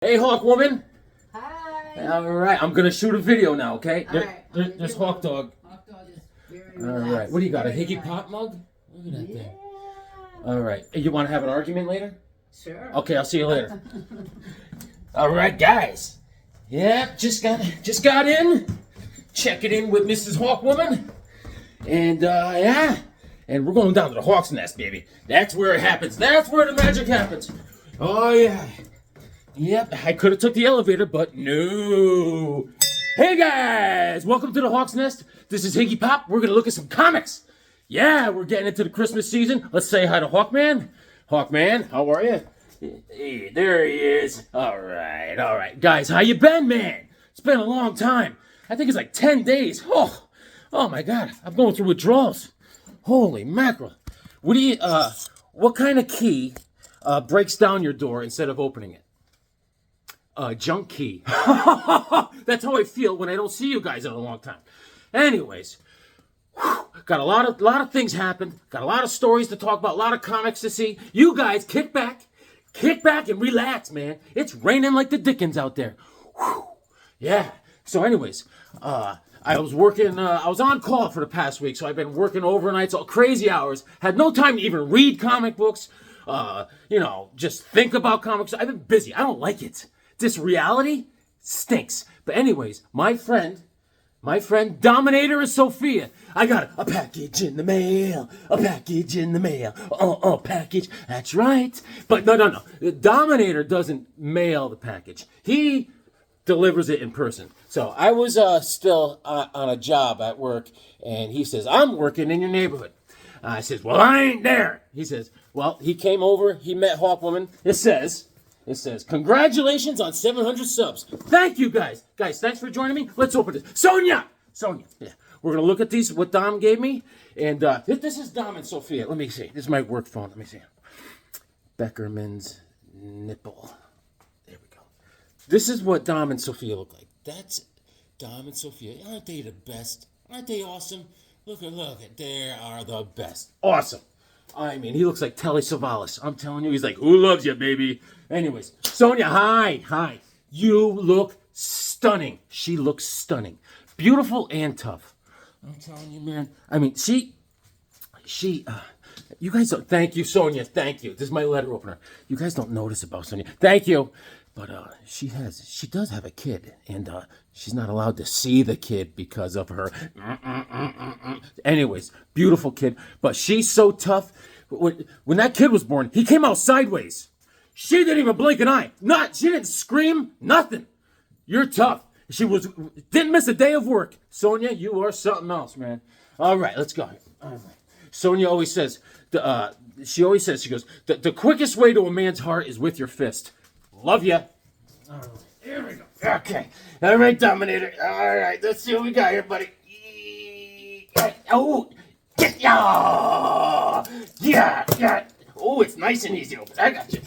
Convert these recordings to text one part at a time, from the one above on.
Hey, Hawk Woman. Hi. All right, I'm gonna shoot a video now, okay? All right. There's Hawk Dog. Hawk Dog is very All relaxed. right, what do you got? A Very Hickey relaxed. Pop mug? Look at that Yeah. thing. All right, hey, you want to have an argument later? Sure. Okay, I'll see you later. All right, guys. Yeah, just got in. Checking in with Mrs. Hawk Woman, and yeah, and we're going down to the Hawksnest, baby. That's where it happens. That's where the magic happens. Oh yeah. Yep, I could have took the elevator, but no. Hey guys, welcome to the Hawksnest. This is Higgy Pop. We're gonna look at some comics. Yeah, we're getting into the Christmas season. Let's say hi to Hawkman. Hawkman, how are you? Hey, there he is. All right, guys, how you been, man? It's been a long time. I think it's like 10 days. Oh my God, I'm going through withdrawals. Holy mackerel! What kind of key breaks down your door instead of opening it? Junk key. That's how I feel when I don't see you guys in a long time. Anyways, got a lot of things happened. Got a lot of stories to talk about. A lot of comics to see. You guys kick back and relax, man. It's raining like the Dickens out there. Whew. Yeah. So, anyways, I was working. I was on call for the past week, so I've been working overnights, all crazy hours. Had no time to even read comic books. Just think about comics. I've been busy. I don't like it. This reality stinks. But anyways, my friend Dominator is Sophia. I got a package in the mail. A package in the mail. Package. That's right. But no. The Dominator doesn't mail the package. He delivers it in person. So I was still on a job at work, and he says, I'm working in your neighborhood. I says, well, I ain't there. He says, well, he came over. He met Hawkwoman. It says, congratulations on 700 subs. Thank you, guys. Guys, thanks for joining me. Let's open this. Sonia. Yeah. We're going to look at these, what Dom gave me. And this is Dom and Sophia. Let me see. This is my work phone. Let me see. Beckerman's nipple. There we go. This is what Dom and Sophia look like. That's Dom and Sophia. Aren't they the best? Aren't they awesome? Look at. They are the best. Awesome. I mean, he looks like Telly Savalas. I'm telling you, he's like, who loves you, baby? Anyways, Sonia, hi. You look stunning. She looks stunning. Beautiful and tough. I'm telling you, man. I mean, you guys don't, thank you, Sonia, thank you. This is my letter opener. You guys don't notice about Sonia. Thank you. But she does have a kid, and she's not allowed to see the kid because of her. Anyways, beautiful kid, but she's so tough. When that kid was born, he came out sideways. She didn't even blink an eye. She didn't scream, nothing. You're tough. Didn't miss a day of work. Sonia, you are something else, man. All right, let's go. All right. Sonia always says, she goes, the quickest way to a man's heart is with your fist. Love ya. All right, here we go. Okay. All right, Dominator. All right, let's see what we got here, buddy. Oh, yeah. Oh, it's nice and easy open. I got you.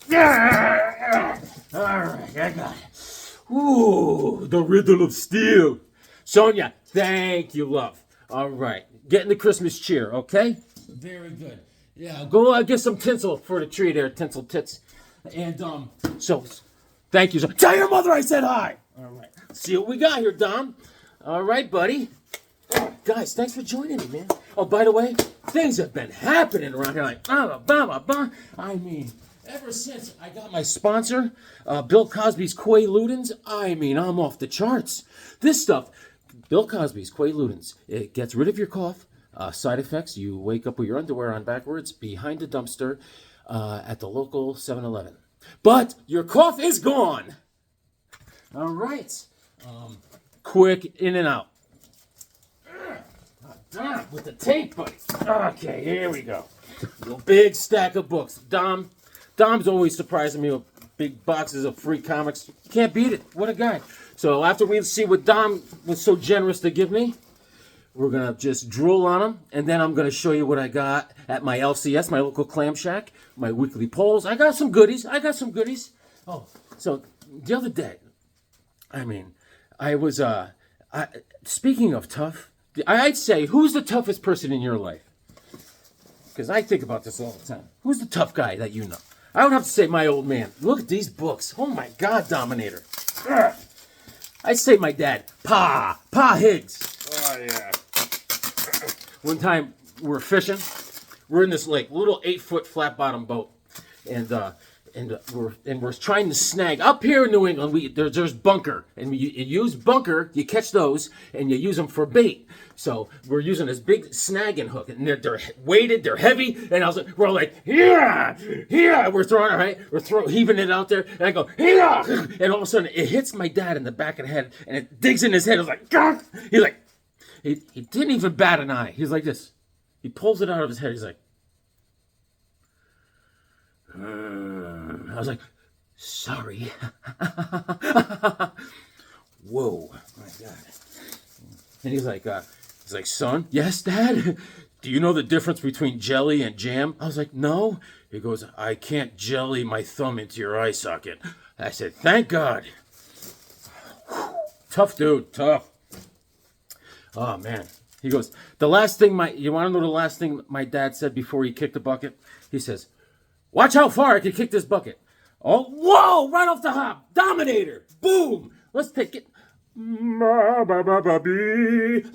Yeah. All right, I got it. Ooh, the riddle of steel. Sonia, thank you, love. All right, getting the Christmas cheer, okay? Very good. Yeah, go get some tinsel for the tree there, tinsel tits. And, so, thank you. Tell your mother I said hi. All right. See what we got here, Dom. All right, buddy. Guys, thanks for joining me, man. Oh, by the way, things have been happening around here like, I mean, ever since I got my sponsor, Bill Cosby's Quayludins, I mean, I'm off the charts. This stuff, Bill Cosby's Quayludins, it gets rid of your cough. Side effects, you wake up with your underwear on backwards behind a dumpster at the local 7-Eleven. But your cough is gone. All right. Quick in and out. Dom with the tape, buddy. Okay, here we go. A big stack of books. Dom's always surprising me with big boxes of free comics. You can't beat it. What a guy. So after we see what Dom was so generous to give me, we're going to just drool on them, and then I'm going to show you what I got at my LCS, my local clam shack, my weekly polls. I got some goodies. Oh, so the other day, I mean, I was, speaking of tough, I'd say, who's the toughest person in your life? Because I think about this all the time. Who's the tough guy that you know? I would have to say my old man. Look at these books. Oh my God, Dominator. Ugh. I'd say my dad, Pa Higgs. Oh yeah. One time we're fishing. We're in this like little 8-foot flat bottom boat, and we're trying to snag up here in New England. There's bunker, and you use bunker. You catch those, and you use them for bait. So we're using this big snagging hook, and they're weighted, they're heavy, and we're like, yeah, we're throwing it, right? Heaving it out there, and I go, yeah, and all of a sudden it hits my dad in the back of the head, and it digs in his head. I was like, God, he's like, he didn't even bat an eye. He's like this. He pulls it out of his head. He's like, I was like, sorry. Whoa, my God. And he's like, son, yes, Dad? Do you know the difference between jelly and jam? I was like, no. He goes, I can't jelly my thumb into your eye socket. I said, thank God. Tough dude, tough. Oh, man. He goes, you want to know the last thing my dad said before he kicked the bucket? He says, watch how far I can kick this bucket. Oh, whoa, right off the hop. Dominator. Boom. Let's take it. Look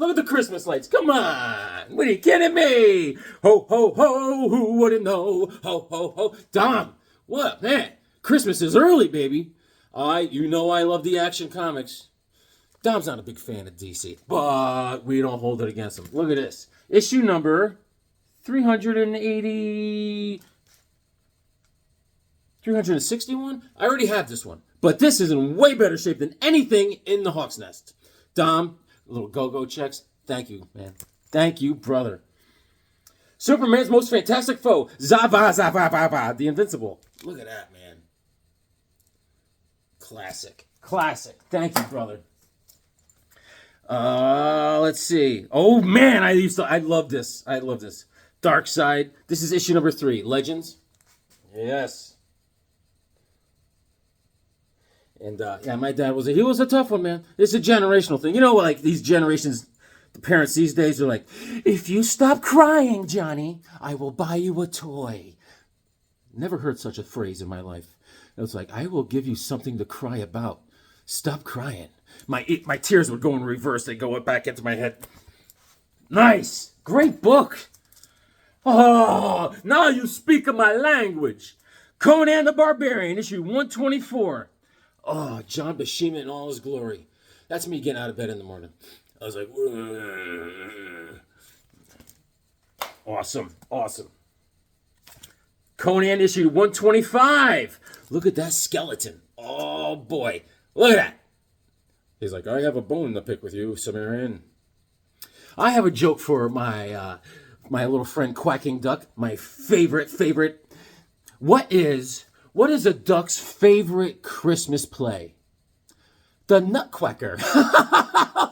at the Christmas lights. Come on. What are you kidding me? Ho, ho, ho. Who wouldn't know? Ho, ho, ho. Dom, what, man? Christmas is early, baby. I love the Action Comics. Dom's not a big fan of DC, but we don't hold it against him. Look at this. Issue number 361? I already have this one. But this is in way better shape than anything in the Hawksnest. Dom, little go-go checks. Thank you, man. Thank you, brother. Superman's most fantastic foe. The Invincible. Look at that, man. Classic. Thank you, brother. Let's see. Oh, man, I love this. Dark Side. This is issue number 3. Legends. Yes. And, my dad was a tough one, man. It's a generational thing. You know, like these generations, the parents these days are like, if you stop crying, Johnny, I will buy you a toy. Never heard such a phrase in my life. It was like, I will give you something to cry about. Stop crying. My tears would go in reverse. They go back into my head. Nice. Great book. Oh, now you speak of my language. Conan the Barbarian, issue 124. Oh, John Buscema in all his glory. That's me getting out of bed in the morning. I was like, awesome. Conan issue 125. Look at that skeleton. Oh, boy. Look at that. He's like, I have a bone to pick with you, Sumerian. I have a joke for my little friend Quacking Duck, my favorite. What is a duck's favorite Christmas play? The Nutcracker.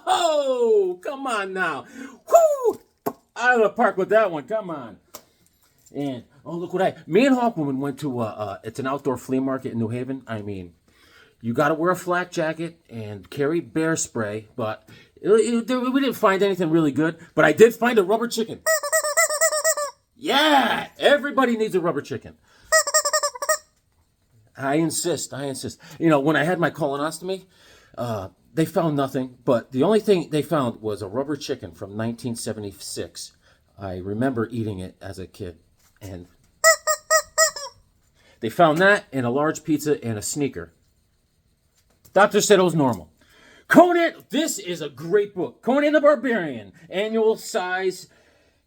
Oh, come on now. Woo! Out of the park with that one. Come on. And, look what me and Hawkwoman went to, it's an outdoor flea market in New Haven. I mean, you got to wear a flak jacket and carry bear spray, but we didn't find anything really good. But I did find a rubber chicken. Yeah, everybody needs a rubber chicken. I insist. You know, when I had my colonoscopy, they found nothing, but the only thing they found was a rubber chicken from 1976. I remember eating it as a kid, and they found that and a large pizza and a sneaker. Doctor said it was normal. Conan, this is a great book. Conan the Barbarian, annual size,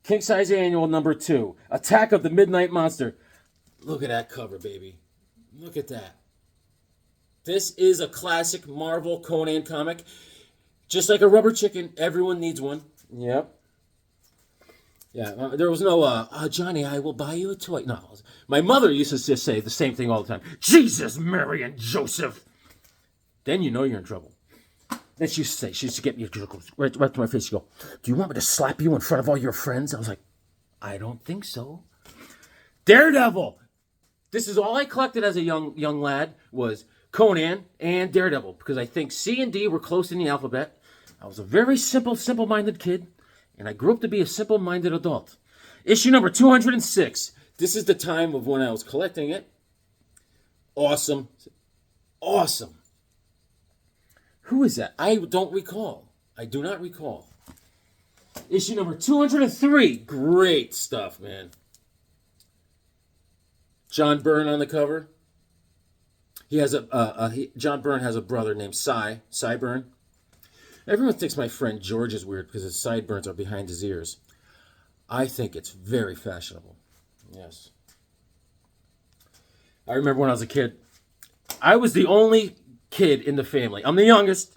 king size annual number 2. Attack of the Midnight Monster. Look at that cover, baby. Look at that. This is a classic Marvel Conan comic. Just like a rubber chicken, everyone needs one. Yep. Yeah, there was no, Johnny, I will buy you a toy. No, my mother used to just say the same thing all the time. Jesus, Mary, and Joseph. Then you know you're in trouble. Then she used to get me right to my face. She'd go, do you want me to slap you in front of all your friends? I was like, I don't think so. Daredevil. This is all I collected as a young lad was Conan and Daredevil, because I think C and D were close in the alphabet. I was a very simple-minded kid, and I grew up to be a simple-minded adult. Issue number 206. This is the time of when I was collecting it. Awesome. Awesome. Who is that? I don't recall. I do not recall. Issue number 203. Great stuff, man. John Byrne on the cover. He has John Byrne has a brother named Cy Byrne. Everyone thinks my friend George is weird because his sideburns are behind his ears. I think it's very fashionable. Yes. I remember when I was a kid, I was the only kid in the family. I'm the youngest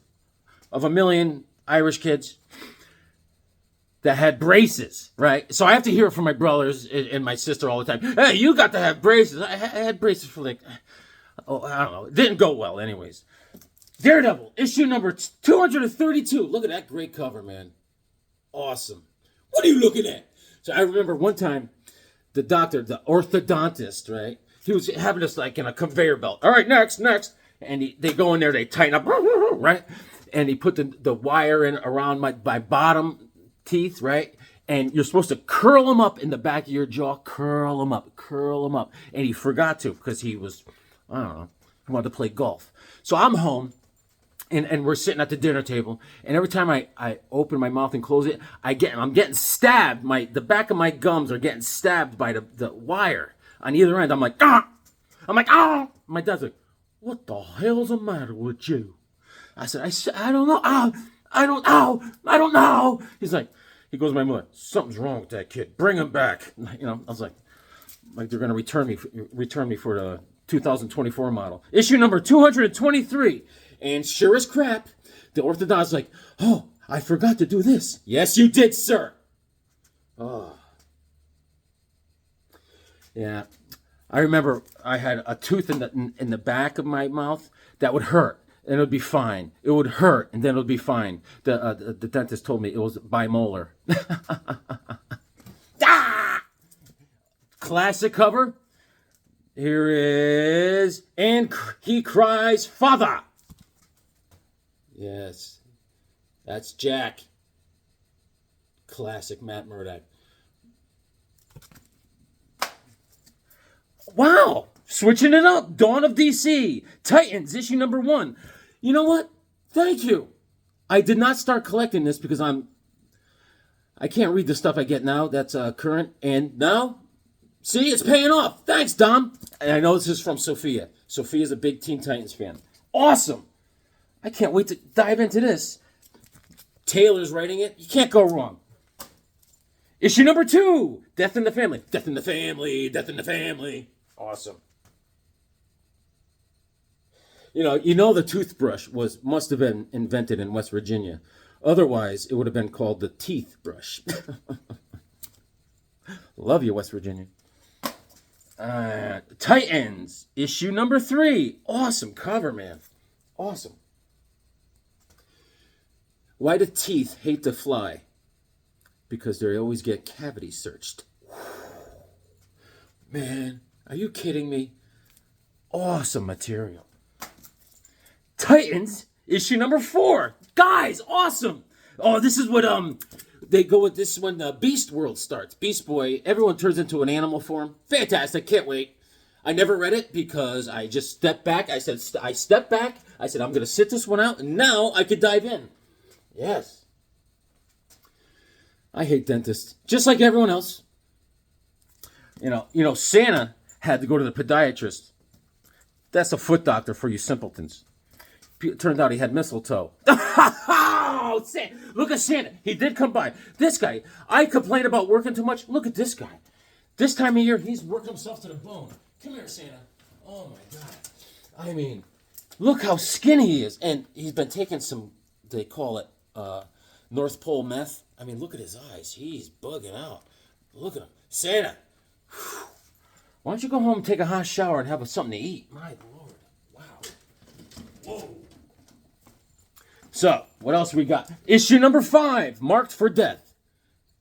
of a million Irish kids that had braces, right? So I have to hear it from my brothers and my sister all the time. Hey, you got to have braces. I had braces for like, I don't know. It didn't go well anyways. Daredevil, issue number 232. Look at that great cover, man. Awesome. What are you looking at? So I remember one time, the doctor, the orthodontist, right? He was having us like in a conveyor belt. All right, next. And they go in there, they tighten up, right? And he put the wire in around my bottom teeth, right? And you're supposed to curl them up in the back of your jaw. Curl them up. And he forgot to because he was, I don't know, he wanted to play golf. So I'm home. And we're sitting at the dinner table, and every time I open my mouth and close it, I'm getting stabbed. The back of my gums are getting stabbed by the wire on either end. I'm like, ah! My dad's like, what the hell's the matter with you? I said, I don't know. I don't know. He goes to my mother, something's wrong with that kid. Bring him back. You know, I was like they're gonna return me for the 2024 model. Issue number 223. And sure as crap, the orthodontist like, oh, I forgot to do this. Yes, you did, sir. Oh. Yeah. I remember I had a tooth in the back of my mouth that would hurt, and it would be fine. It would hurt, and then it would be fine. The dentist told me it was bimolar. Ah! Classic cover. Here is, and he cries, Father. Yes, that's Jack. Classic Matt Murdock. Wow, switching it up. Dawn of DC. Titans, issue number 1. You know what? Thank you. I did not start collecting this because I can't read the stuff I get now that's current. And now, see, it's paying off. Thanks, Dom. And I know this is from Sophia. Sophia's a big Teen Titans fan. Awesome. I can't wait to dive into this. Taylor's writing it. You can't go wrong. Issue number 2. Death in the Family. Death in the Family. Death in the Family. Awesome. You know the toothbrush must have been invented in West Virginia. Otherwise, it would have been called the teeth brush. Love you, West Virginia. Titans. Issue number 3. Awesome cover, man. Awesome. Why do teeth hate to fly? Because they always get cavity searched. Man, are you kidding me? Awesome material. Titans, issue number 4. Guys, awesome. Oh, this is what they go with. This is when the Beast World starts. Beast Boy, everyone turns into an animal form. Fantastic, can't wait. I never read it because I just stepped back. I stepped back. I said, I'm going to sit this one out, and now I could dive in. Yes. I hate dentists, just like everyone else. You know, Santa had to go to the podiatrist. That's a foot doctor for you simpletons. Turned out he had mistletoe. Oh, look at Santa. He did come by. This guy, I complain about working too much. Look at this guy. This time of year, he's worked himself to the bone. Come here, Santa. Oh, my God. I mean, look how skinny he is. And he's been taking some, they call it, North Pole meth. I mean, look at his eyes. He's bugging out. Look at him. Santa. Whew. Why don't you go home and take a hot shower and have something to eat? My Lord. Wow. Whoa. So, what else we got? Issue number 5. Marked for Death.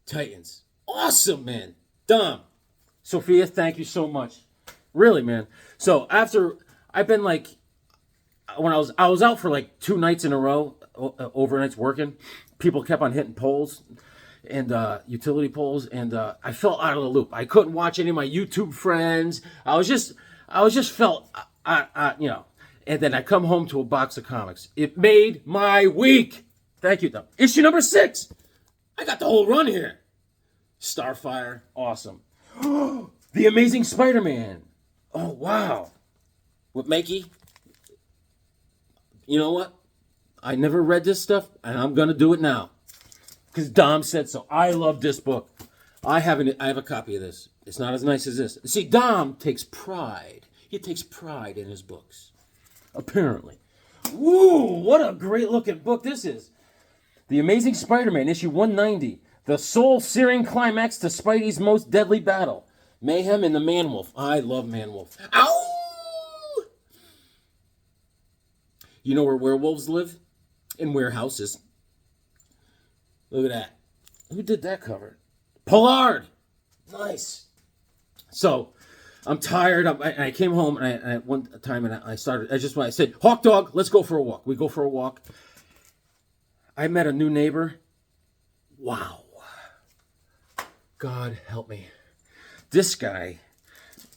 Titans. Awesome, man. Dom. Sophia, thank you so much. Really, man. So, after, I've been like, when I was out for like 2 nights in a row, overnights working. People kept on hitting poles and utility poles, and I felt out of the loop. I couldn't watch any of my YouTube friends. I and then I come home to a box of comics. It made my week. Thank you, Tom. Issue number 6. I got the whole run here. Starfire, awesome. The Amazing Spider-Man. Oh, wow. With Makey. You know what? I never read this stuff, and I'm going to do it now. Because Dom said so. I love this book. I have a copy of this. It's not as nice as this. See, Dom takes pride. He takes pride in his books. Apparently. Woo! What a great looking book this is. The Amazing Spider-Man, issue 190. The soul-searing climax to Spidey's most deadly battle. Mayhem and the Man-Wolf. I love Man-Wolf. Ow! You know where werewolves live? In warehouses. Look at that. Who did that cover? Pollard! Nice. So, I'm tired. I came home and I one time and I said, Hawk Dog, let's go for a walk. We go for a walk. I met a new neighbor. Wow. God help me. This guy.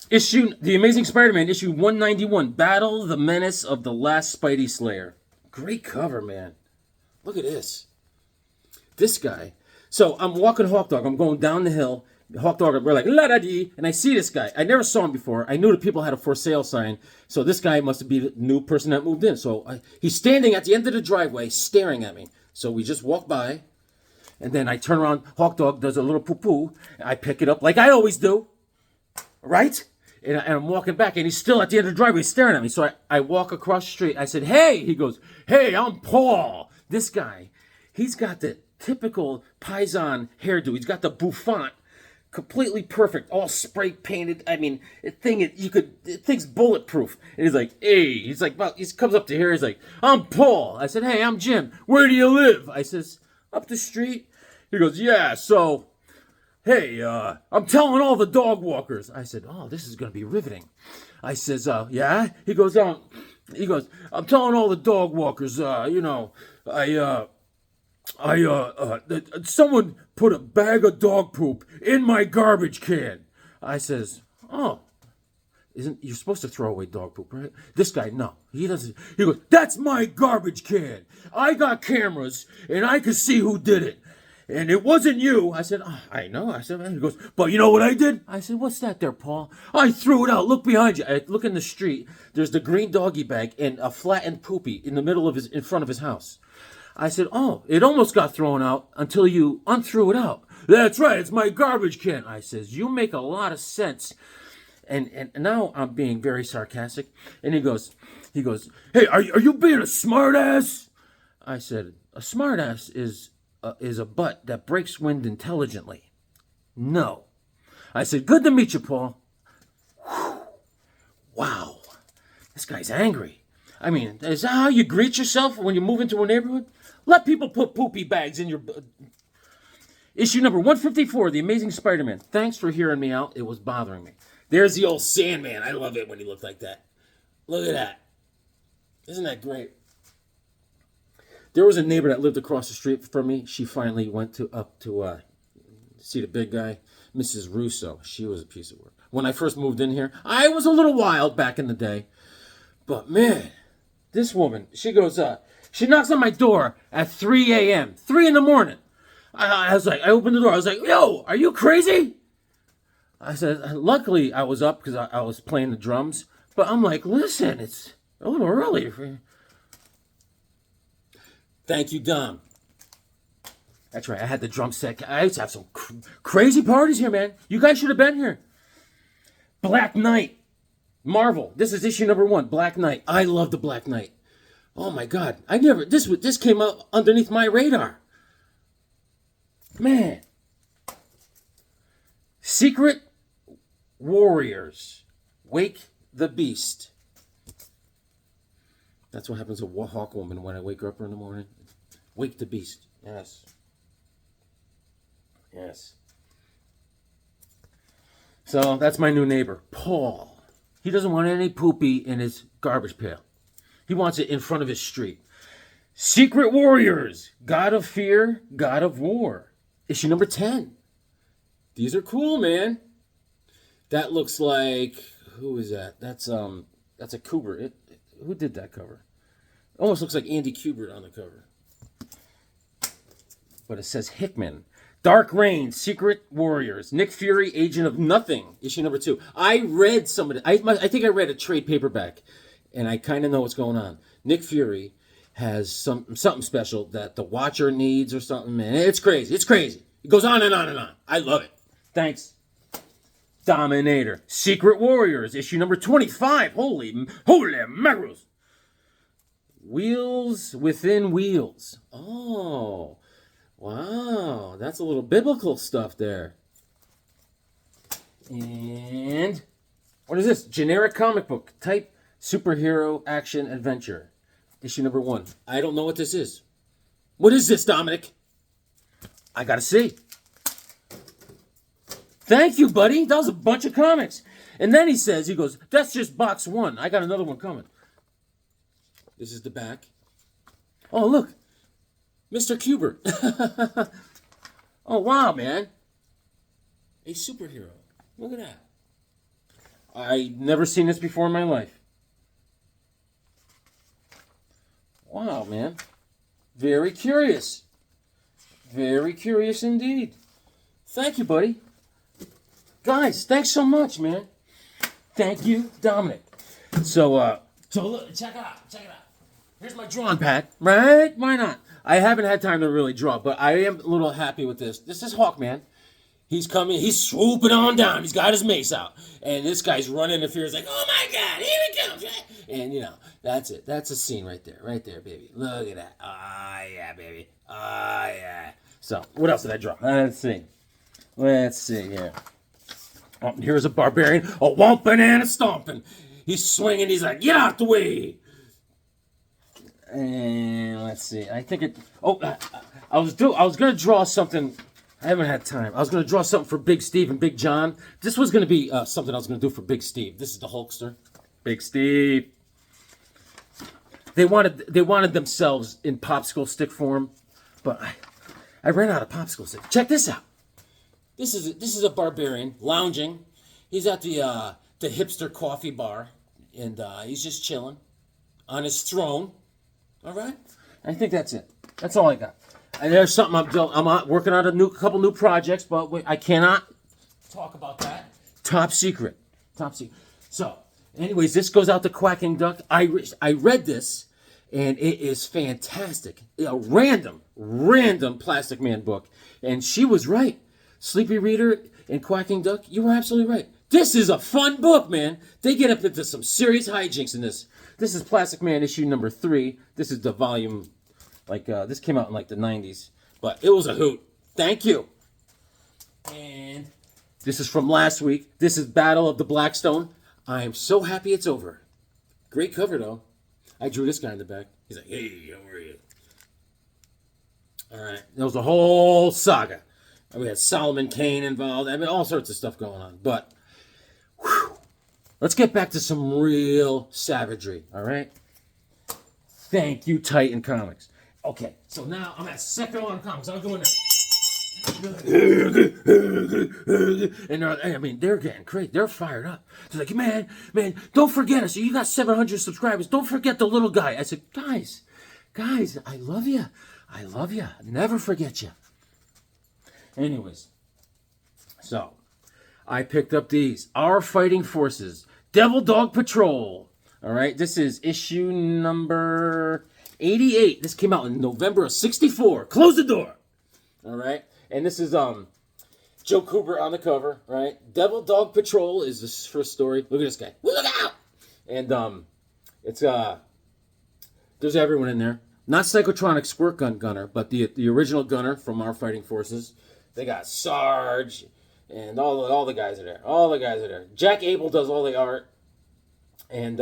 The Amazing Spider-Man, issue 191. Battle the Menace of the Last Spidey Slayer. Great cover, man. Look at this. This guy. So I'm walking Hawk Dog. I'm going down the hill. Hawk Dog, we're like, la-da-dee. And I see this guy. I never saw him before. I knew the people had a for sale sign. So this guy must be the new person that moved in. So he's standing at the end of the driveway staring at me. So we just walk by. And then I turn around. Hawk Dog does a little poo-poo. I pick it up like I always do. Right? And I'm walking back. And he's still at the end of the driveway staring at me. So I walk across the street. I said, hey. He goes, hey, I'm Paul. This guy, he's got the typical Paisan hairdo. He's got the bouffant. Completely perfect, all spray painted. I mean, it thing's bulletproof. And he's like, hey, he comes up to here. He's like, I'm Paul. I said, hey, I'm Jim. Where do you live? I says, up the street. He goes, yeah. So, hey, I'm telling all the dog walkers. I said, oh, this is gonna be riveting. I says, yeah. He goes, I'm telling all the dog walkers. Someone put a bag of dog poop in my garbage can. I says, oh, you're supposed to throw away dog poop, right? This guy, no, he doesn't. He goes, that's my garbage can. I got cameras and I can see who did it. And it wasn't you. I said, oh, I know. I said, he goes, but you know what I did? I said, what's that there, Paul? I threw it out. Look behind you. I look in the street. There's the green doggy bag and a flattened poopy in front of his house. I said, oh, it almost got thrown out until you unthrew it out. That's right, it's my garbage can. I says, you make a lot of sense. And now I'm being very sarcastic. And he goes, hey, are you being a smartass? I said, a smartass is a butt that breaks wind intelligently. No. I said, good to meet you, Paul. Whew. Wow, this guy's angry. I mean, is that how you greet yourself when you move into a neighborhood? Let people put poopy bags in your... Issue number 154, The Amazing Spider-Man. Thanks for hearing me out. It was bothering me. There's the old Sandman. I love it when he looked like that. Look at that. Isn't that great? There was a neighbor that lived across the street from me. She finally went up to see the big guy. Mrs. Russo. She was a piece of work. When I first moved in here, I was a little wild back in the day. But man, this woman, she goes, she knocks on my door at 3 a.m., 3 in the morning. I was like, I opened the door. I was like, yo, are you crazy? I said, luckily I was up because I was playing the drums. But I'm like, listen, it's a little early. Thank you, Dom. That's right, I had the drum set. I used to have some crazy parties here, man. You guys should have been here. Black Knight. Marvel. This is issue number 1, Black Knight. I love the Black Knight. Oh my God. This came up underneath my radar. Man. Secret Warriors. Wake the Beast. That's what happens to a Hawk Woman when I wake her up in the morning. Wake the Beast. Yes. Yes. So that's my new neighbor, Paul. He doesn't want any poopy in his garbage pail. He wants it in front of his street. Secret Warriors. God of Fear, God of War. Issue number 10. These are cool, man. That looks like... Who is that? That's That's a Kubert. Who did that cover? Almost looks like Andy Kubert on the cover. But it says Hickman. Dark Reign, Secret Warriors, Nick Fury, Agent of Nothing, issue number 2. I read some of it. I think I read a trade paperback, and I kind of know what's going on. Nick Fury has something special that the Watcher needs or something, man. It's crazy. It's crazy. It goes on and on and on. I love it. Thanks. Dominator, Secret Warriors, issue number 25. Holy mackerels. Wheels Within Wheels. Oh, wow. That's a little biblical stuff there. And what is this? Generic comic book type superhero action adventure. Issue number 1. I don't know what this is. What is this, Dominic? I gotta see. Thank you, buddy. That was a bunch of comics. And then he goes, that's just box 1. I got another one coming. This is the back. Oh, look. Mr. Kubert. Oh, wow, man. A superhero. Look at that. I never seen this before in my life. Wow, man. Very curious. Very curious indeed. Thank you, buddy. Guys, thanks so much, man. Thank you, Dominic. So look, check it out. Check it out. Here's my drawing pad, right? Why not? I haven't had time to really draw, but I am a little happy with this. This is Hawkman. He's coming. He's swooping on down. He's got his mace out. And this guy's running in fear. He's like, oh, my God, here he comes. And, that's it. That's a scene right there. Right there, baby. Look at that. Oh, yeah, baby. Oh, yeah. So, what else did I draw? Let's see. Here. Oh, here's a barbarian. A whomping and a stomping. He's swinging. He's like, get out the way. And let's see. I think it... Oh, I was going to draw something... I haven't had time. I was going to draw something for Big Steve and Big John. This was going to be something I was going to do for Big Steve. This is the Hulkster. Big Steve. They wanted themselves in popsicle stick form, but I ran out of popsicle stick. Check this out. This is a barbarian lounging. He's at the hipster coffee bar, and he's just chilling on his throne. All right. I think that's it. That's all I got. And there's something I'm working on a couple new projects, but I cannot talk about that. Top secret. So, anyways, this goes out to Quacking Duck. I read this, and it is fantastic. A random Plastic Man book, and she was right. Sleepy Reader and Quacking Duck, you were absolutely right. This is a fun book, man. They get up into some serious hijinks in this. This is Plastic Man issue number 3. This is the volume. This came out in the 90s, but it was a hoot. Thank you. And this is from last week. This is Battle of the Blackstone. I am so happy it's over. Great cover, though. I drew this guy in the back. He's like, hey, how are you? All right. There was a whole saga. We had Solomon Kane involved. I mean, all sorts of stuff going on. But, whew, let's get back to some real savagery, all right? Thank you, Titan Comics. Okay, so now I'm at Second Alarm Comics. I'm going to... And I mean, they're getting crazy. They're fired up. They're like, man, don't forget us. You got 700 subscribers. Don't forget the little guy. I said, guys, I love you. I never forget you. Anyways, so I picked up these. Our Fighting Forces. Devil Dog Patrol. All right, this is issue number 88. This came out in November of 64. Close the door. All right. And this is Joe Kubert on the cover, right? Devil Dog Patrol is the first story. Look at this guy. Look out! And it's there's everyone in there. Not Psychotronic Squirt Gun Gunner, but the original Gunner from Our Fighting Forces. They got Sarge and all the guys are there. All the guys are there. Jack Abel does all the art. And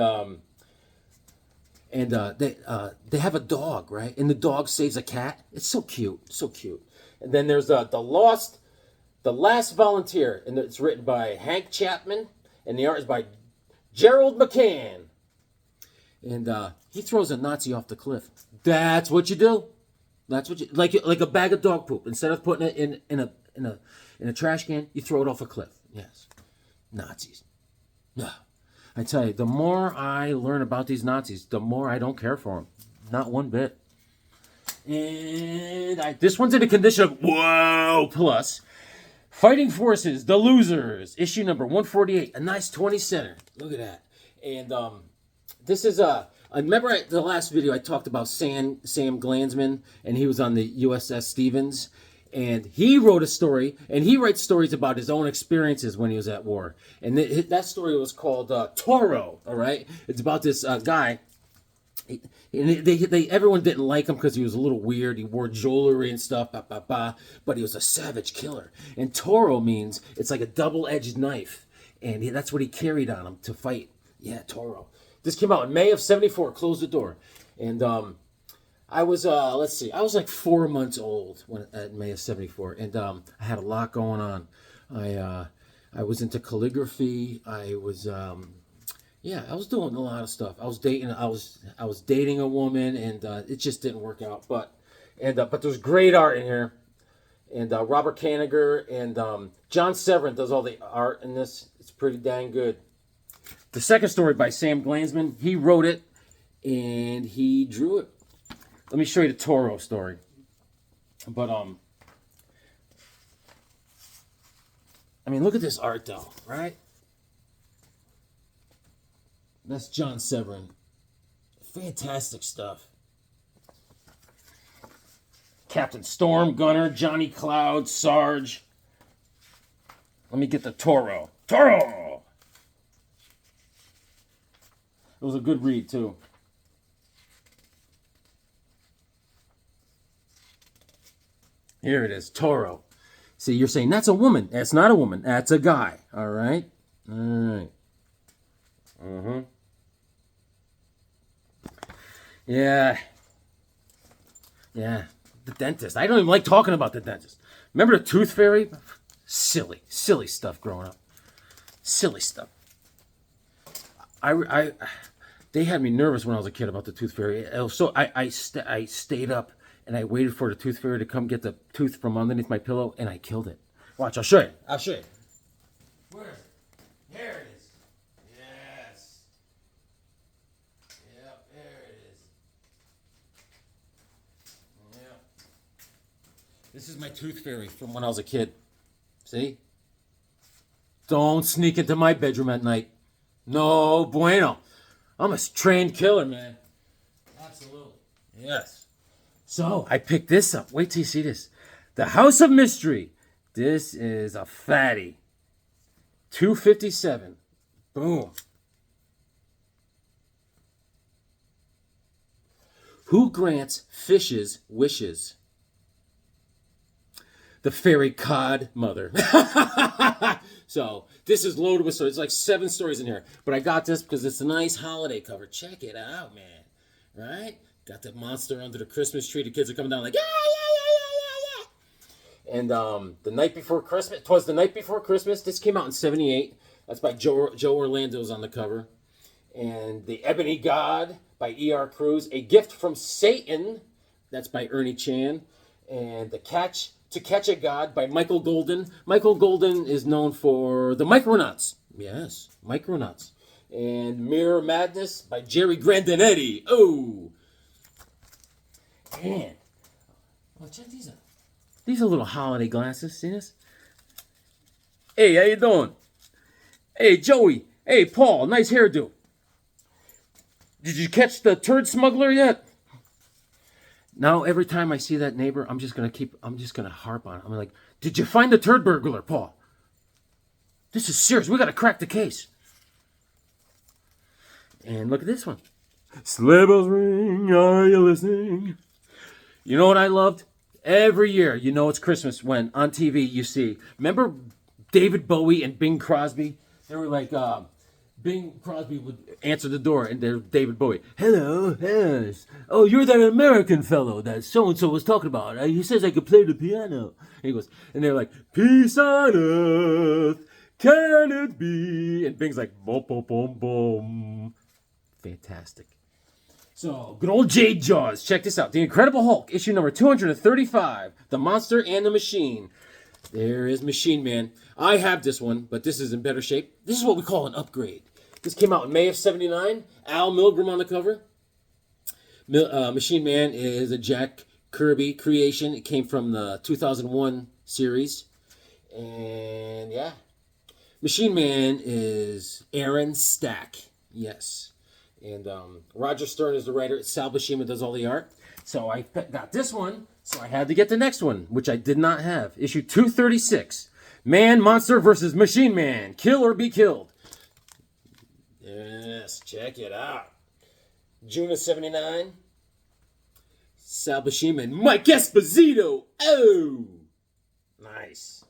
they have a dog, right? And the dog saves a cat. It's so cute, so cute. And then there's the Last Volunteer, and it's written by Hank Chapman, and the art is by Gerald McCann. And he throws a Nazi off the cliff. That's what you do. That's what you like a bag of dog poop. Instead of putting it in a trash can, you throw it off a cliff. Yes, Nazis. No. I tell you, the more I learn about these Nazis, the more I don't care for them. Not one bit. And this one's in a condition of whoa plus. Fighting Forces, The Losers, issue number 148, a nice 20 center. Look at that. And this is I remember the last video I talked about Sam Glanzman, and he was on the USS Stevens, and he wrote a story, and he writes stories about his own experiences when he was at war. And that story was called Toro, all right? It's about this guy. And everyone didn't like him because he was a little weird. He wore jewelry and stuff, but he was a savage killer. And Toro means it's like a double-edged knife, and that's what he carried on him to fight. Yeah, Toro. This came out in May of '74. Close the door. And I was I was like 4 months old at May of '74, and I had a lot going on. I was into calligraphy. I was I was doing a lot of stuff. I was dating a woman, and it just didn't work out. But there's great art in here, and Robert Kanigher and John Severin does all the art in this. It's pretty dang good. The second story by Sam Glanzman. He wrote it, and he drew it. Let me show you the Toro story. But I mean, look at this art though, right? That's John Severin. Fantastic stuff. Captain Storm, Gunner, Johnny Cloud, Sarge. Let me get the Toro. Toro! It was a good read, too. Here it is, Toro. See, you're saying, that's a woman. That's not a woman. That's a guy. All right? All right. Mm-hmm. Yeah. Yeah. The dentist. I don't even like talking about the dentist. Remember the Tooth Fairy? Silly stuff growing up. Silly stuff. They had me nervous when I was a kid about the Tooth Fairy. So I stayed up and I waited for the Tooth Fairy to come get the tooth from underneath my pillow, and I killed it. Watch, I'll show you. Where is it? Here it is. Yes. Yep, there it is. Yep. This is my Tooth Fairy from when I was a kid. See? Don't sneak into my bedroom at night. No bueno. I'm a trained killer, man. Absolutely. Yes. So, I picked this up. Wait till you see this. The House of Mystery. This is a fatty. $2.57. Boom. Who grants fishes wishes? The fairy cod mother. So, this is loaded with stories. It's like 7 stories in here. But I got this because it's a nice holiday cover. Check it out, man. Right? Got the monster under the Christmas tree. The kids are coming down like, yeah. And the night before Christmas, 'twas the night before Christmas. This came out in '78. That's by Joe Orlando's on the cover. And The Ebony God by E.R. Cruz. A Gift from Satan. That's by Ernie Chan. And To Catch a God by Michael Golden. Michael Golden is known for The Micronauts. Yes, Micronauts. And Mirror Madness by Jerry Grandinetti. Oh! Man. Well, check these out. These are little holiday glasses. See this? Hey, how you doing? Hey, Joey. Hey, Paul. Nice hairdo. Did you catch the turd smuggler yet? Now, every time I see that neighbor, I'm just gonna harp on it. I'm like, did you find the turd burglar, Paul? This is serious. We gotta crack the case. And look at this one. Sleigh bells ring, are you listening? You know what I loved? Every year, you know it's Christmas when on TV you see. Remember David Bowie and Bing Crosby? They were like, Bing Crosby would answer the door, and there's David Bowie. Hello, yes. Oh, you're that American fellow that so-and-so was talking about. He says I could play the piano. And he goes, and they're like, peace on earth, can it be? And Bing's like, boom, boom, boom, boom. Fantastic. So, good old Jade Jaws. Check this out. The Incredible Hulk, issue number 235. The Monster and the Machine. There is Machine Man. I have this one, but this is in better shape. This is what we call an upgrade. This came out in May of '79. Al Milgrom on the cover. Machine Man is a Jack Kirby creation. It came from the 2001 series. And yeah. Machine Man is Aaron Stack. Yes. And Roger Stern is the writer. Sal Buscema does all the art. So I got this one. So I had to get the next one, which I did not have. Issue 236. Man, Monster versus Machine Man. Kill or be killed. Yes, check it out. June of '79. Sal Buscema and Mike Esposito. Oh, nice.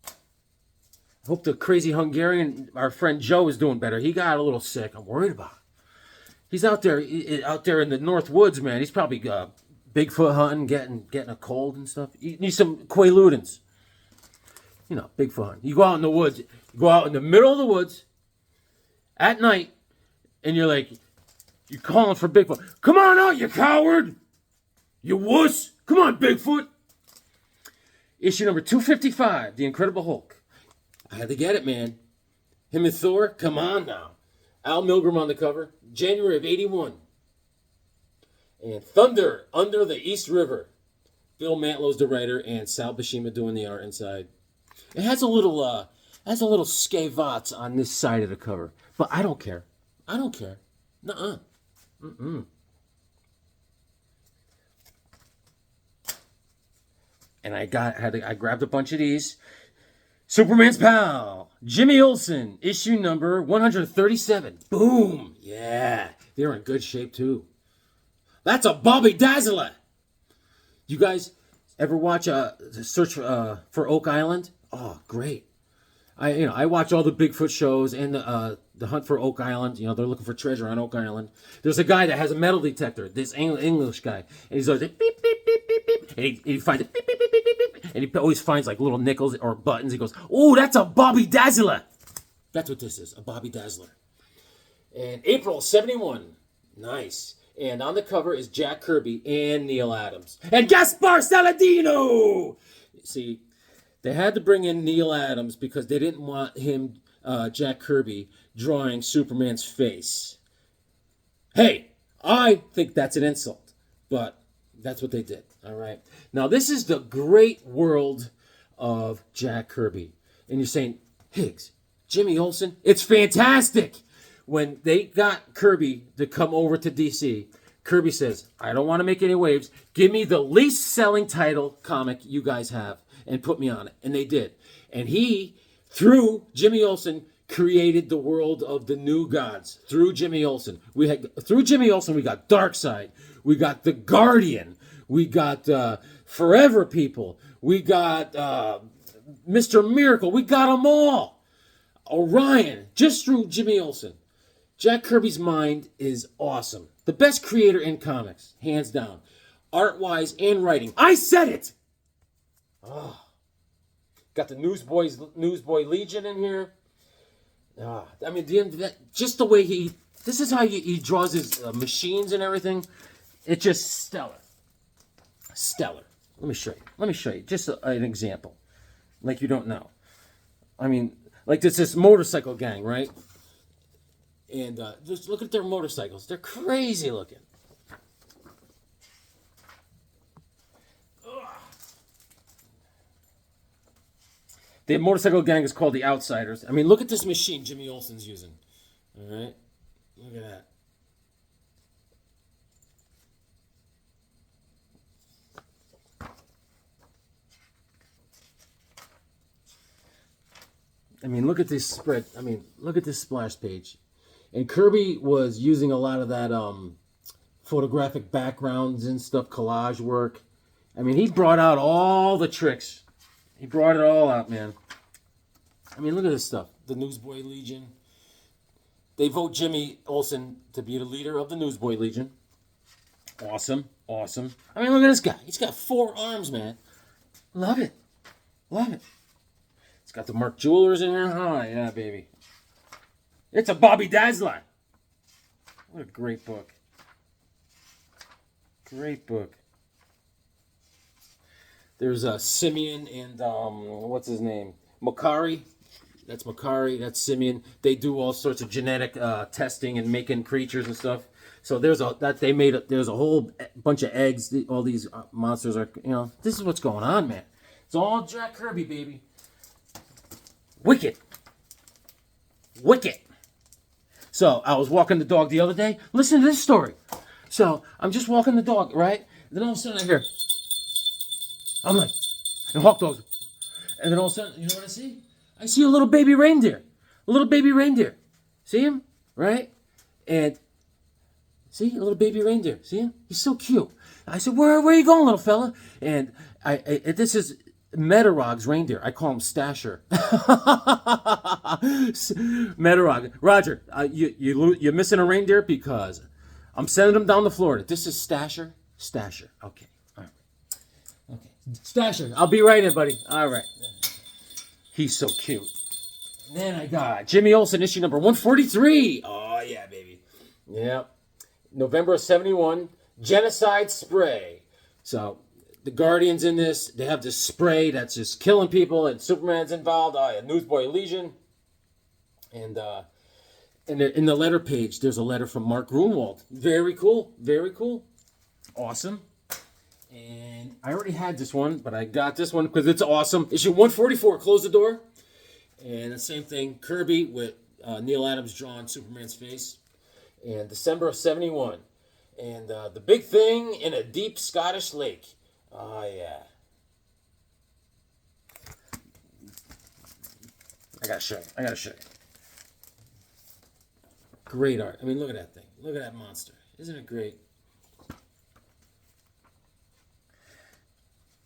I hope the crazy Hungarian, our friend Joe, is doing better. He got a little sick. I'm worried about him. He's out there in the North Woods, man. He's probably Bigfoot hunting, getting a cold and stuff. You need some Quaaludins. You know, Bigfoot hunting. You go out in the woods. You go out in the middle of the woods at night, and you're calling for Bigfoot. Come on out, you coward! You wuss! Come on, Bigfoot! Issue number 255, The Incredible Hulk. I had to get it, man. Him and Thor, come on now. Al Milgrom on the cover, January of '81. And Thunder Under the East River. Bill Mantlow's the writer, and Sal Buscema doing the art inside. It has a little scavats on this side of the cover, but I don't care. I don't care. Nuh-uh. And I grabbed a bunch of these. Superman's pal, Jimmy Olsen, issue number 137. Boom! Yeah, they're in good shape too. That's a Bobby Dazzler. You guys ever watch Search for Oak Island? Oh, great! I watch all the Bigfoot shows and the Hunt for Oak Island. You know, they're looking for treasure on Oak Island. There's a guy that has a metal detector. This English guy, and he's always like beep beep beep beep beep, and he finds it beep beep beep beep beep beep, and he always finds like little nickels or buttons. He goes, "Oh, that's a Bobby Dazzler." That's what this is, a Bobby Dazzler. And April '71, nice. And on the cover is Jack Kirby and Neil Adams and Gaspar Saladino. See, they had to bring in Neil Adams because they didn't want him, Jack Kirby, drawing Superman's face. Hey, I think that's an insult, but that's what they did. All right. Now, this is the great world of Jack Kirby. And you're saying, Higgs, Jimmy Olsen, it's fantastic. When they got Kirby to come over to DC, Kirby says, I don't want to make any waves. Give me the least selling title comic you guys have and put me on it. And they did. And he, through Jimmy Olsen, created the world of the new gods. Through Jimmy Olsen. We got Darkseid. We got the Guardian. We got Forever People. We got Mr. Miracle. We got them all. Orion. Just through Jimmy Olsen. Jack Kirby's mind is awesome. The best creator in comics, hands down. Art-wise and writing. I said it! Oh. Got the Newsboy Legion in here. I mean, just the way this is how he draws his machines and everything. It's just stellar. Stellar. Let me show you. Just an example. Like you don't know. I mean, like this motorcycle gang, right? And just look at their motorcycles. They're crazy looking. Ugh. The motorcycle gang is called the Outsiders. I mean, look at this machine Jimmy Olsen's using. All right? Look at that. I mean, look at this spread. I mean, look at this splash page. And Kirby was using a lot of that photographic backgrounds and stuff, collage work. I mean, he brought out all the tricks. He brought it all out, man. I mean, look at this stuff. The Newsboy Legion. They vote Jimmy Olsen to be the leader of the Newsboy Legion. Awesome. Awesome. I mean, look at this guy. He's got 4 arms, man. Love it. Love it. It's got the Mark Jewelers in here. Oh, yeah, baby. It's a Bobby Dazzler. What a great book. Great book. There's Simeon and what's his name? Makari. That's Makari. That's Simeon. They do all sorts of genetic testing and making creatures and stuff. So there's there's a whole bunch of eggs. All these monsters are, this is what's going on, man. It's all Jack Kirby, baby. Wicked. So I was walking the dog the other day. Listen to this story. So I'm just walking the dog, right? Then all of a sudden I hear, I'm like, and hawk dogs. And then all of a sudden, you know what I see? I see a little baby reindeer. A little baby reindeer. See him? Right? And see, a little baby reindeer. See him? He's so cute. I said, where are you going, little fella? And this is Metarog's reindeer. I call him Stasher. Metarog. Roger, you're missing a reindeer because I'm sending him down to Florida. This is Stasher. Okay. All right. Okay. Stasher, I'll be right in, buddy. All right. He's so cute. And then I got Jimmy Olsen, issue number 143. Oh, yeah, baby. Yep. November of 71. Genocide spray. So the Guardians in this, they have this spray that's just killing people, and Superman's involved. Newsboy Legion. And in the letter page, there's a letter from Mark Grunwald. Very cool. Awesome. And I already had this one, but I got this one because it's awesome. Issue 144, Close the Door. And the same thing, Kirby with Neil Adams drawing Superman's face. And December of 71. And the big thing in a deep Scottish lake. Oh, yeah. I gotta show you. Great art. I mean, look at that thing. Look at that monster. Isn't it great?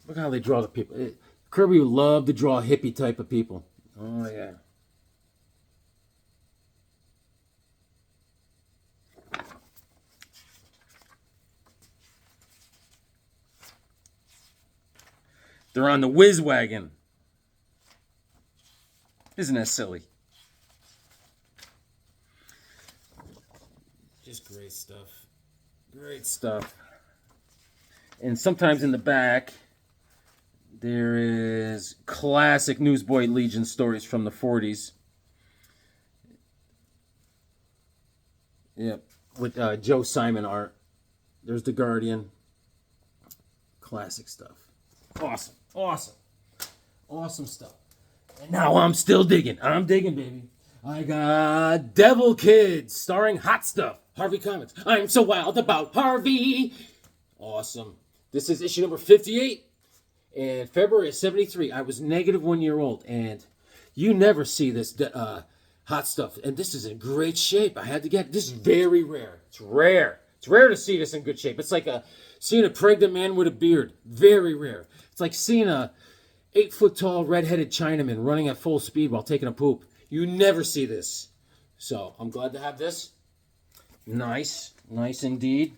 Look how they draw the people. Kirby would love to draw hippie type of people. Oh, yeah. They're on the whiz wagon. Isn't that silly? Just great stuff. And sometimes in the back, there is classic Newsboy Legion stories from the 40s. Yep, with Joe Simon art. There's the Guardian. Classic stuff. Awesome stuff. And now I'm still digging. I'm digging, baby. I got Devil Kids, starring Hot Stuff. Harvey Comics. I'm so wild about Harvey. Awesome. This is issue number 58. In February of 73, I was negative 1 year old. And you never see this Hot Stuff. And this is in great shape. I had to get it. This is very rare. It's rare. It's rare to see this in good shape. It's like seeing a pregnant man with a beard. Very rare. It's like seeing a 8-foot-tall red-headed Chinaman running at full speed while taking a poop. You never see this. So I'm glad to have this. Nice indeed.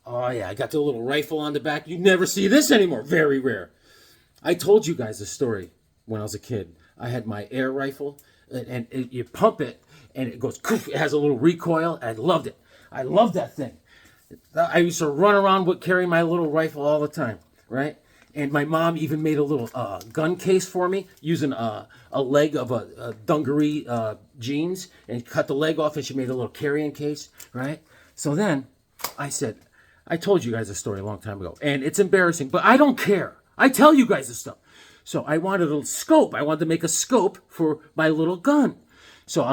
Oh yeah, I got the little rifle on the back. You never see this anymore. Very rare. I told you guys this story when I was a kid. I had my air rifle, and you pump it, and it goes. It has a little recoil. I loved it. I loved that thing. I used to run around carrying my little rifle all the time, right? And my mom even made a little gun case for me using a leg of a dungaree jeans, and cut the leg off, and she made a little carrying case, right? So then I said, I told you guys this story a long time ago, and it's embarrassing, but I don't care. I tell you guys this stuff. So I wanted a scope. I wanted to make a scope for my little gun. So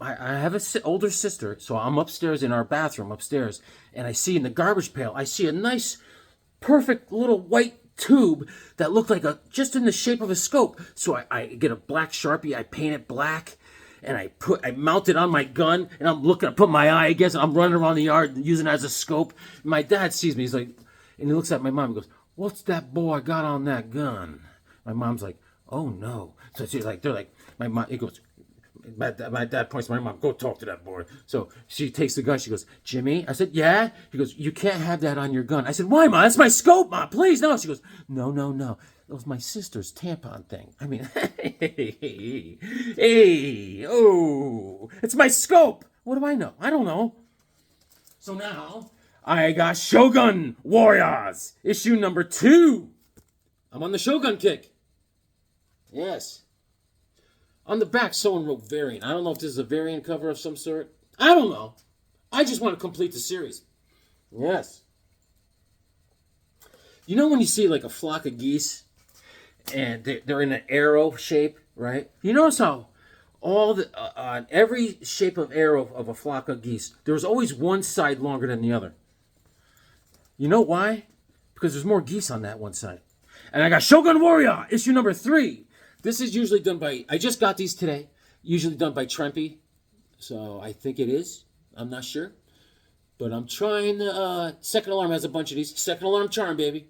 I have an older sister, so I'm upstairs in our bathroom upstairs, and I see in the garbage pail, I see a nice, perfect little white tube that looked like just in the shape of a scope. So I get a black Sharpie, I paint it black, and I mount it on my gun, and I'm looking, I put my eye against it, I'm running around the yard using it as a scope. And my dad sees me, he's like, and he looks at my mom and goes, "What's that boy got on that gun?" My mom's like, "Oh no." So she's like, they're like, my mom, he goes, my dad points to my mom, "Go talk to that boy." So she takes the gun. She goes, "Jimmy?" I said, "Yeah." He goes, "You can't have that on your gun." I said, "Why, Mom? That's my scope, Mom. Please, no." She goes, No. That was my sister's tampon thing. I mean, it's my scope. What do I know? I don't know. So now I got Shogun Warriors, issue number 2. I'm on the Shogun kick. Yes. On the back, someone wrote variant. I don't know if this is a variant cover of some sort. I don't know. I just want to complete the series. Yes. You know when you see like a flock of geese and they're in an arrow shape, right? You notice how on every shape of arrow of a flock of geese, there's always one side longer than the other. You know why? Because there's more geese on that one side. And I got Shogun Warrior, issue number 3. This is usually done by, I just got these today, usually done by Trempy. So I think it is. I'm not sure. But I'm trying, Second Alarm has a bunch of these. Second Alarm Charm, baby.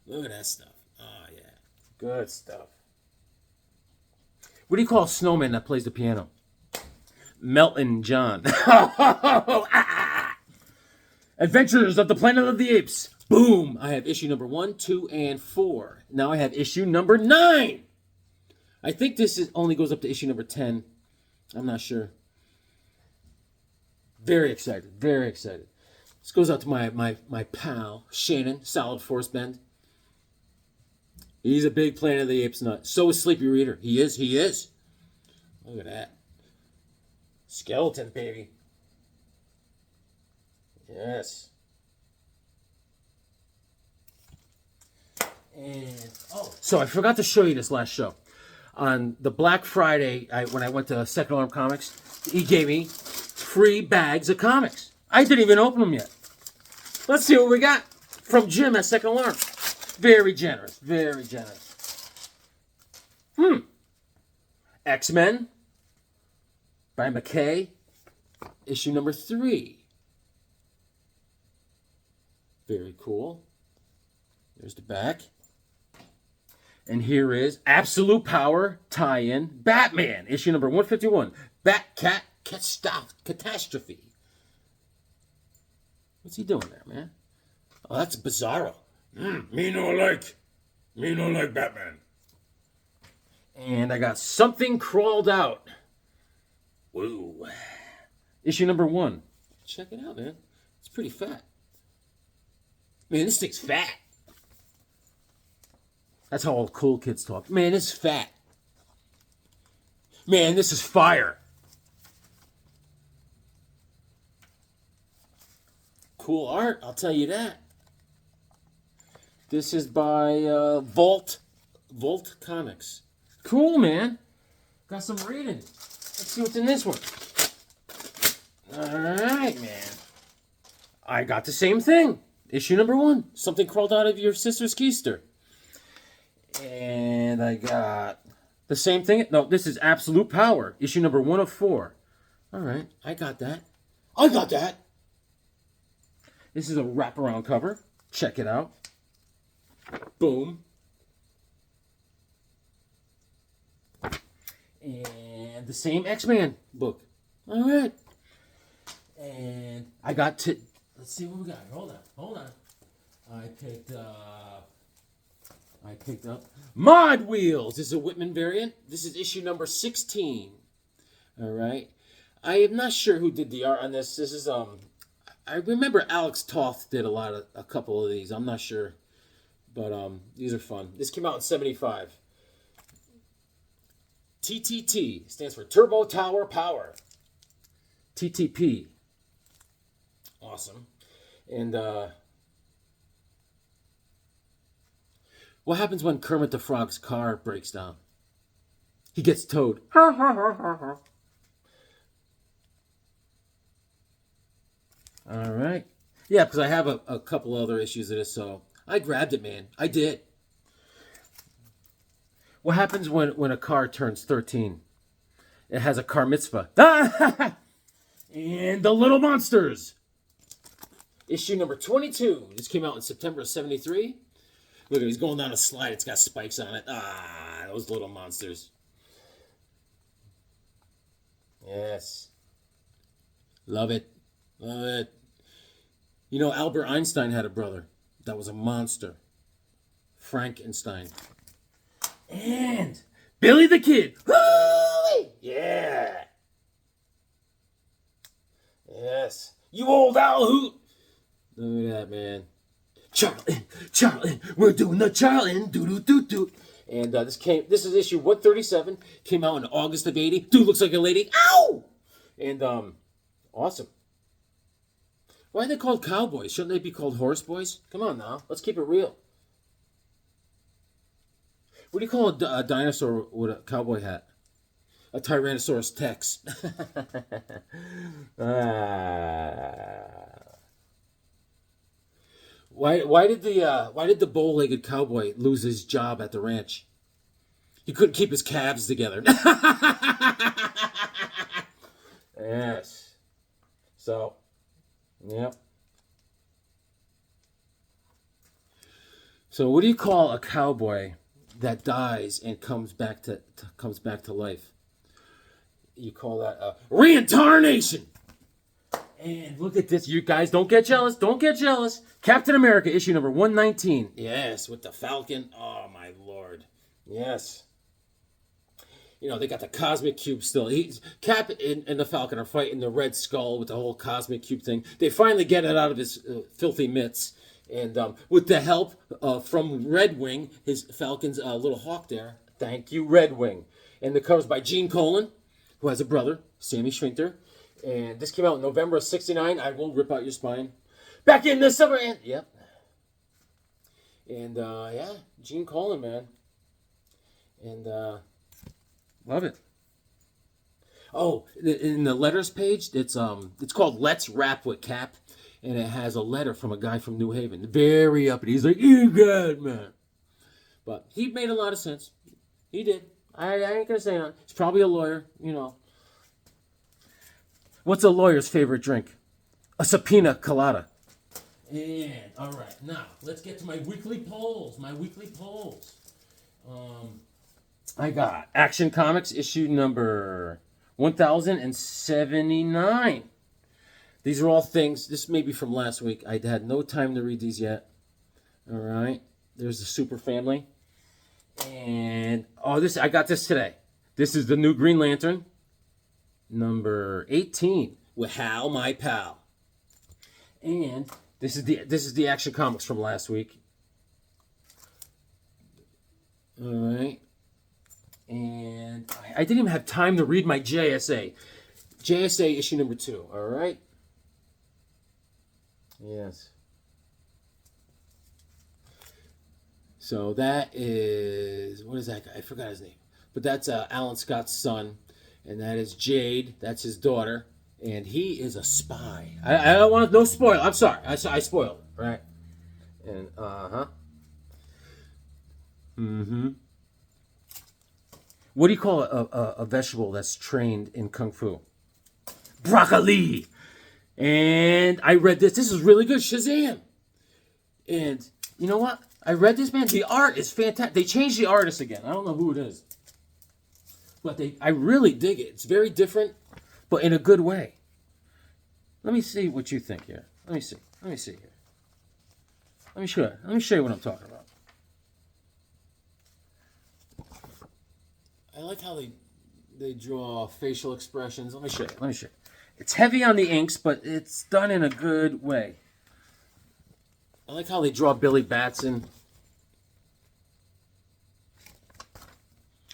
Look at that stuff. Oh, yeah. Good stuff. What do you call a snowman that plays the piano? Melton John. Adventures of the Planet of the Apes. Boom. I have issue number 1, 2, and 4. Now I have issue number 9. I think this only goes up to issue number 10. I'm not sure. Very excited. Very excited. This goes out to my pal, Shannon, Solid Force Bend. He's a big Planet of the Apes nut. So is Sleepy Reader. He is. Look at that. Skeleton, baby. Yes. And, so I forgot to show you this last show. On the Black Friday, when I went to Second Alarm Comics, he gave me free bags of comics. I didn't even open them yet. Let's see what we got from Jim at Second Alarm. Very generous. Very generous. X-Men by McKay. Issue number 3. Very cool. There's the back. And here is Absolute Power tie-in Batman. Issue number 151. Bat-Cat Catastrophe. What's he doing there, man? Oh, that's Bizarro. Me no like Batman. And I got Something Crawled Out. Woo. Issue number 1. Check it out, man. It's pretty fat. Man, this thing's fat. That's how all cool kids talk. Man, this is fat. Man, this is fire. Cool art, I'll tell you that. This is by Vault Comics. Cool, man. Got some reading. Let's see what's in this one. All right, man. I got the same thing. Issue number 1. Something Crawled Out of Your Sister's Keister. And I got the same thing. No, this is Absolute Power. Issue number 1 of 4. All right, I got that. This is a wraparound cover. Check it out. Boom. And the same X-Men book. All right. And I got to... Let's see what we got. Hold on. I picked up Mod Wheels. This is a Whitman variant. This is issue number 16. All right. I am not sure who did the art on this. This is I remember Alex Toth did a couple of these. I'm not sure, but these are fun. This came out in '75. TTT stands for Turbo Tower Power. TTP. Awesome. And what happens when Kermit the Frog's car breaks down? He gets towed. All right. Yeah, because I have a couple other issues of this, so I grabbed it, man. I did. What happens when a car turns 13? It has a car mitzvah. And the Little Monsters. Issue number 22. This came out in September of '73. Look, he's going down a slide. It's got spikes on it. Those Little Monsters. Yes. Love it. Love it. You know, Albert Einstein had a brother that was a monster. Frankenstein. And Billy the Kid. Woo! Yeah. Yes. You old owl hoot. Look at that, man. Charlie, we're doing the Charlie, doo. And this is issue 137, came out in August of 80. Dude looks like a lady. Ow! And, awesome. Why are they called cowboys? Shouldn't they be called horse boys? Come on now, let's keep it real. What do you call a dinosaur with a cowboy hat? A Tyrannosaurus Tex. Why did the bow-legged cowboy lose his job at the ranch? He couldn't keep his calves together. Yes. So, yep. So what do you call a cowboy that dies and comes back to life? You call that reincarnation. And look at this. You guys, don't get jealous. Don't get jealous. Captain America, issue number 119. Yes, with the Falcon. Oh, my Lord. Yes. You know, they got the Cosmic Cube still. Cap and the Falcon are fighting the Red Skull with the whole Cosmic Cube thing. They finally get it out of his filthy mitts. And with the help from Red Wing, his Falcon's little hawk there. Thank you, Red Wing. And the cover's by Gene Colan, who has a brother, Sammy Schwinter. And this came out in November of '69. I will rip out your spine. Back in the summer. And, yep. And, yeah, Gene Colan, man. And, love it. Oh, in the letters page, it's called Let's Rap with Cap. And it has a letter from a guy from New Haven. Very uppity. He's like, you good, man. But he made a lot of sense. He did. I ain't going to say that. He's probably a lawyer, you know. What's a lawyer's favorite drink? A subpoena colada. And, all right, now, let's get to my weekly polls. I got Action Comics, issue number 1079. These are all things, this may be from last week. I had no time to read these yet. All right, there's the Super Family. And, I got this today. This is the new Green Lantern. Number 18 with Hal, my pal. And this is the Action Comics from last week. All right. And I didn't even have time to read my JSA. JSA issue number 2, all right? Yes. So that is, what is that guy? I forgot his name. But that's Alan Scott's son. And that is Jade. That's his daughter. And he is a spy. I don't want no spoil. I'm sorry. I spoiled it, right? And, What do you call a vegetable that's trained in Kung Fu? Broccoli. And I read this. This is really good. Shazam. And you know what? I read this, man. The art is fantastic. They changed the artist again. I don't know who it is. But I really dig it. It's very different, but in a good way. Let me see what you think here. Let me see here. Let me show you what I'm talking about. I like how they draw facial expressions. Let me show you. It's heavy on the inks, but it's done in a good way. I like how they draw Billy Batson.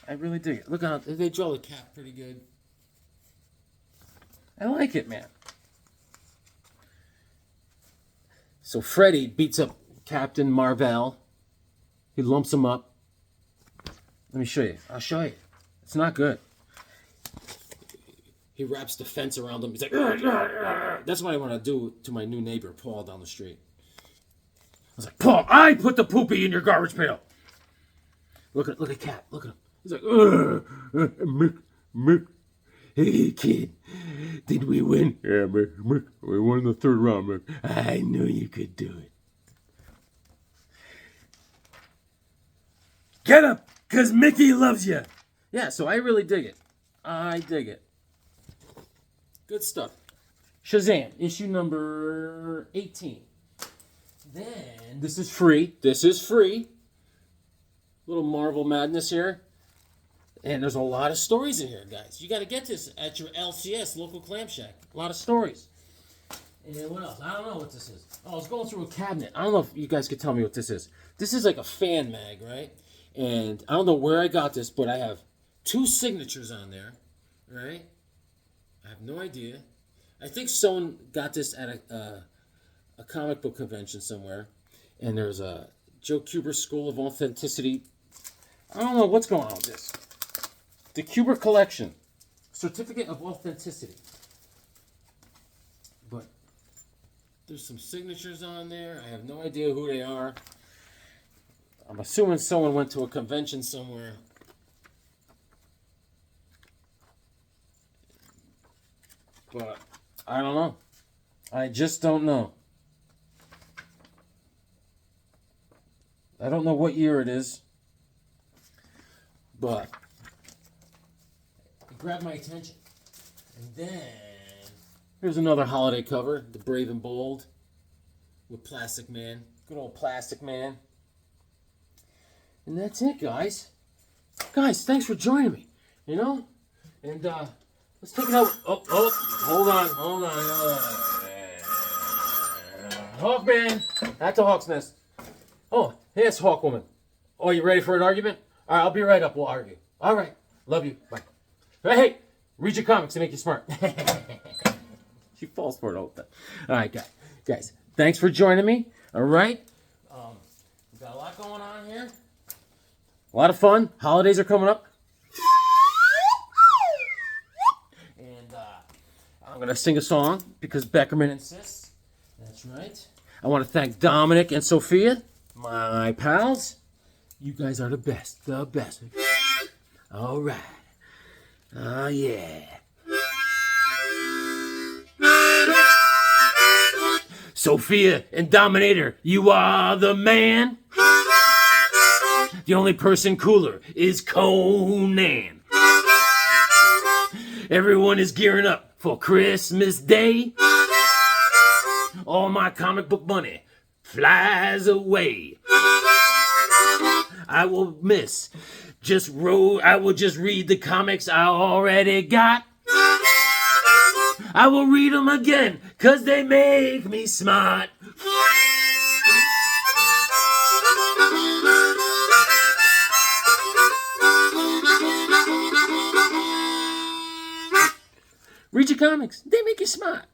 I really dig it. Look how they draw the Cap pretty good. I like it, man. So Freddy beats up Captain Marvel. He lumps him up. Let me show you. I'll show you. It's not good. He wraps the fence around him. He's like, "Arr, arr, arr." That's what I want to do to my new neighbor, Paul, down the street. I was like, Paul, I put the poopy in your garbage pail. Look at Cap. Look at him. He's like, Mick. Hey, kid, did we win? Yeah, Mick, we won in the third round, Mick. I knew you could do it. Get up, because Mickey loves you. Yeah, so I really dig it. I dig it. Good stuff. Shazam, issue number 18. Then, this is free. Little Marvel madness here. And there's a lot of stories in here, guys. You got to get this at your LCS, local clam shack. A lot of stories. And what else? I don't know what this is. Oh, I was going through a cabinet. I don't know if you guys could tell me what this is. This is like a fan mag, right? And I don't know where I got this, but I have 2 signatures on there, right? I have no idea. I think someone got this at a comic book convention somewhere. And there's a Joe Kuber School of Authenticity. I don't know what's going on with this. The Kuber Collection. Certificate of Authenticity. But there's some signatures on there. I have no idea who they are. I'm assuming someone went to a convention somewhere. But I don't know. I just don't know. I don't know what year it is. But it grabbed my attention. And then here's another holiday cover, The Brave and Bold, with Plastic Man. Good old Plastic Man. And that's it, guys. Guys, thanks for joining me. You know? And let's take it out. Oh, hold on. Hawkman, that's a Hawksnest. Oh, hey, it's Hawkwoman. Oh, you ready for an argument? All right, I'll be right up. We'll argue. All right. Love you. Bye. Hey, read your comics to make you smart. She falls for it all the time. All right, guys. Thanks for joining me. All right. We've got a lot going on here. A lot of fun. Holidays are coming up. And I'm going to sing a song because Beckerman insists. That's right. I want to thank Dominic and Sophia, my pals. You guys are the best. The best. All right. Oh, yeah. Sophia and Dominator, you are the man. The only person cooler is Conan. Everyone is gearing up for Christmas Day. All my comic book money flies away. I will just read the comics I already got. I will read them again, 'cause they make me smart. Read your comics, they make you smart.